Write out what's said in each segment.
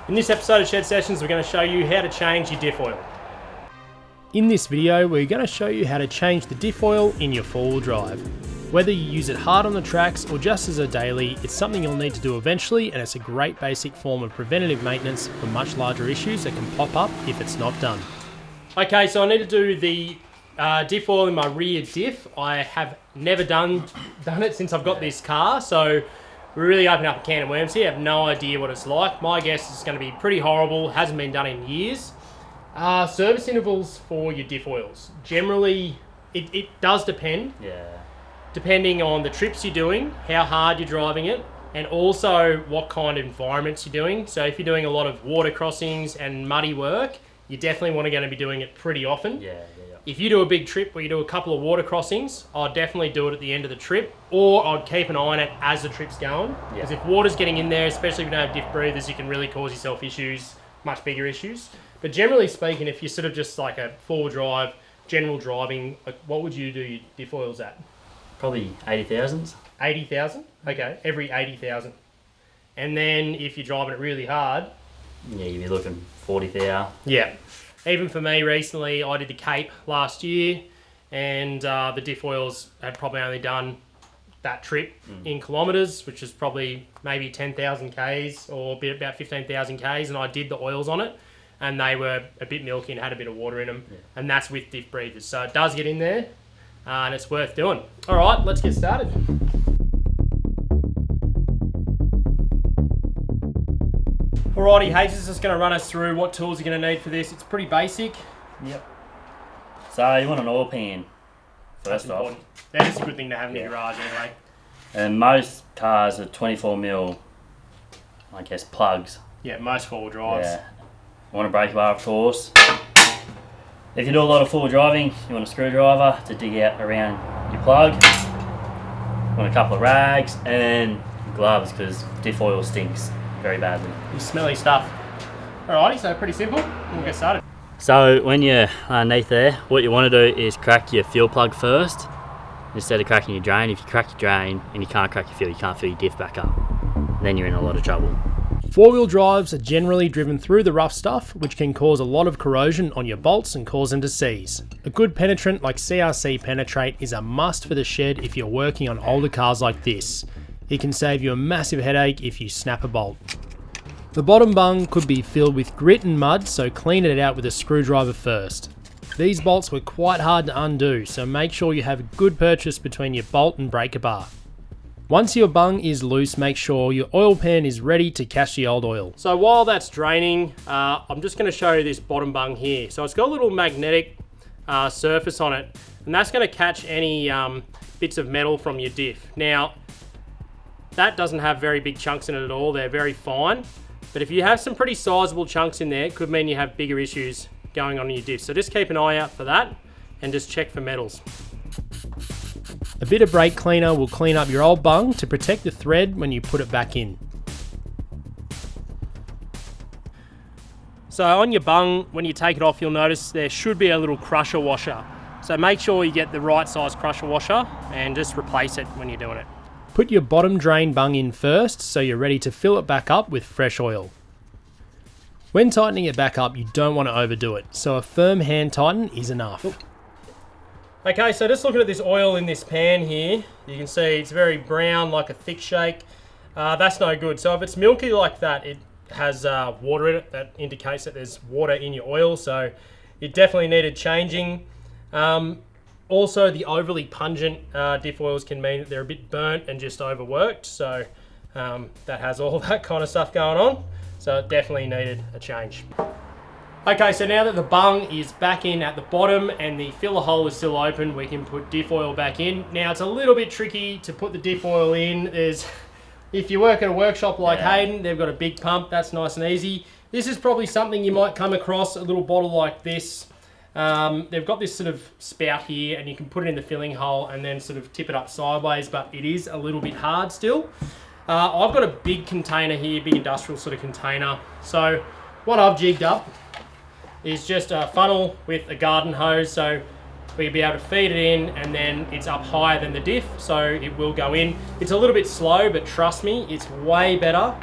In this episode of Shed Sessions, we're going to show you how to change your diff oil. In this video, we're going to show you how to change the diff oil in your four-wheel drive. Whether you use it hard on the tracks or just as a daily, it's something you'll need to do eventually, and it's a great basic form of preventative maintenance for much larger issues that can pop up if it's not done. Okay, so I need to do the diff oil in my rear diff. I have never done it since I've got this car, so we're really opening up a can of worms here. I have no idea what it's like. My guess is it's going to be pretty horrible. Hasn't been done in years. Service intervals for your diff oils. Generally, it does depend. Yeah. Depending on the trips you're doing, how hard you're driving it, and also what kind of environments you're doing. So if you're doing a lot of water crossings and muddy work, you definitely want to be doing it pretty often. Yeah. If you do a big trip where you do a couple of water crossings, I'd definitely do it at the end of the trip, or I'd keep an eye on it as the trip's going. Because if water's getting in there, especially if you don't have diff breathers, you can really cause yourself issues, much bigger issues. But generally speaking, if you're sort of just like a four-wheel drive, general driving, like what would you do your diff oils at? Probably 80,000. 80,000? Okay, every 80,000. And then if you're driving it really hard... Yeah, you'd be looking 40,000. Yeah. Even for me recently, I did the Cape last year, and the diff oils had probably only done that trip in kilometres, which is probably maybe 10,000 Ks or about 15,000 Ks, and I did the oils on it, and they were a bit milky and had a bit of water in them, and that's with diff breathers. So it does get in there, and it's worth doing. All right, let's get started. Alrighty, Hayes is just going to run us through what tools you're going to need for this. It's pretty basic. Yep. So you want an oil pan, first off. That is a good thing to have in your garage anyway. And most cars are 24mm, I guess, plugs. Yeah, most four-wheel drives. Yeah. You want a brake bar, of course. If you do a lot of four-wheel driving, you want a screwdriver to dig out around your plug. You want a couple of rags and gloves, because diff oil stinks very badly. You smelly stuff. Alrighty, so pretty simple. We'll get started. So when you're underneath there, what you want to do is crack your fuel plug first instead of cracking your drain. If you crack your drain and you can't crack your fuel, you can't fill your diff back up. Then you're in a lot of trouble. Four-wheel drives are generally driven through the rough stuff, which can cause a lot of corrosion on your bolts and cause them to seize. A good penetrant like CRC Penetrate is a must for the shed if you're working on older cars like this. It can save you a massive headache if you snap a bolt. The bottom bung could be filled with grit and mud, so clean it out with a screwdriver first. These bolts were quite hard to undo, so make sure you have a good purchase between your bolt and breaker bar. Once your bung is loose, make sure your oil pan is ready to catch the old oil. So while that's draining, I'm just going to show you this bottom bung here. So it's got a little magnetic surface on it, and that's going to catch any bits of metal from your diff. Now, that doesn't have very big chunks in it at all. They're very fine. But if you have some pretty sizable chunks in there, it could mean you have bigger issues going on in your diff. So just keep an eye out for that and just check for metals. A bit of brake cleaner will clean up your old bung to protect the thread when you put it back in. So on your bung, when you take it off, you'll notice there should be a little crusher washer. So make sure you get the right size crusher washer and just replace it when you're doing it. Put your bottom drain bung in first so you're ready to fill it back up with fresh oil. When tightening it back up, you don't want to overdo it, so a firm hand tighten is enough. Okay, so just looking at this oil in this pan here, you can see it's very brown, like a thick shake. That's no good. So if it's milky like that, it has water in it. That indicates that there's water in your oil, so it definitely needed changing. Also, the overly pungent diff oils can mean that they're a bit burnt and just overworked, so that has all that kind of stuff going on. So it definitely needed a change. Okay, so now that the bung is back in at the bottom and the filler hole is still open, we can put diff oil back in. Now, it's a little bit tricky to put the diff oil in. If you work at a workshop like Hayden, they've got a big pump. That's nice and easy. This is probably something you might come across, a little bottle like this. They've got this sort of spout here, and you can put it in the filling hole and then sort of tip it up sideways, but it is a little bit hard still. I've got a big container here, big industrial sort of container. So what I've jigged up is just a funnel with a garden hose, so we'll be able to feed it in, and then it's up higher than the diff, so it will go in. It's a little bit slow, but trust me, it's way better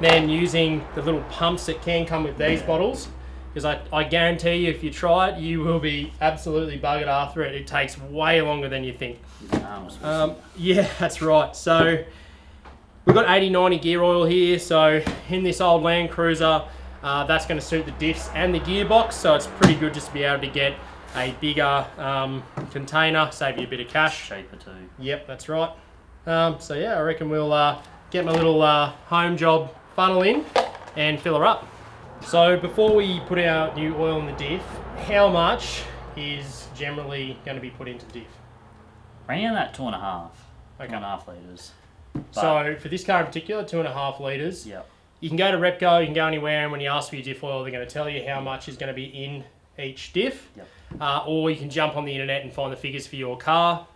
than using the little pumps that can come with these bottles. Because I guarantee you, if you try it, you will be absolutely buggered after it. It takes way longer than you think. Yeah, that's right. So we've got 80-90 gear oil here. So in this old Land Cruiser, that's going to suit the diffs and the gearbox. So it's pretty good just to be able to get a bigger container, save you a bit of cash. Cheaper too. Yep, that's right. So yeah, I reckon we'll get my little home job funnel in and fill her up. So before we put our new oil in the diff, how much is generally going to be put into the diff? Around that 2.5. Okay. 2.5 litres. So for this car in particular, 2.5 litres. Yep. You can go to Repco, you can go anywhere, and when you ask for your diff oil, they're going to tell you how much is going to be in each diff. Yep. Or you can jump on the internet and find the figures for your car.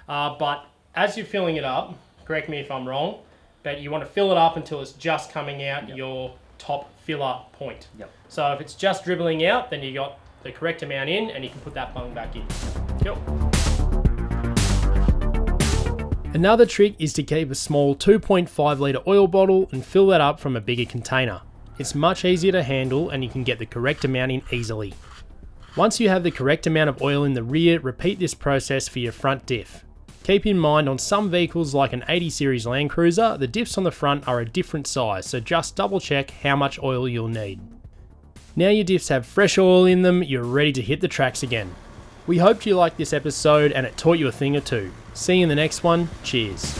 But as you're filling it up, correct me if I'm wrong, but you want to fill it up until it's just coming out your top filler point. Yep. So if it's just dribbling out, then you got the correct amount in and you can put that bung back in. Cool. Another trick is to keep a small 2.5 litre oil bottle and fill that up from a bigger container. It's much easier to handle and you can get the correct amount in easily. Once you have the correct amount of oil in the rear, repeat this process for your front diff. Keep in mind, on some vehicles like an 80 series Land Cruiser, the diffs on the front are a different size, so just double check how much oil you'll need. Now your diffs have fresh oil in them, you're ready to hit the tracks again. We hoped you liked this episode and it taught you a thing or two. See you in the next one, cheers.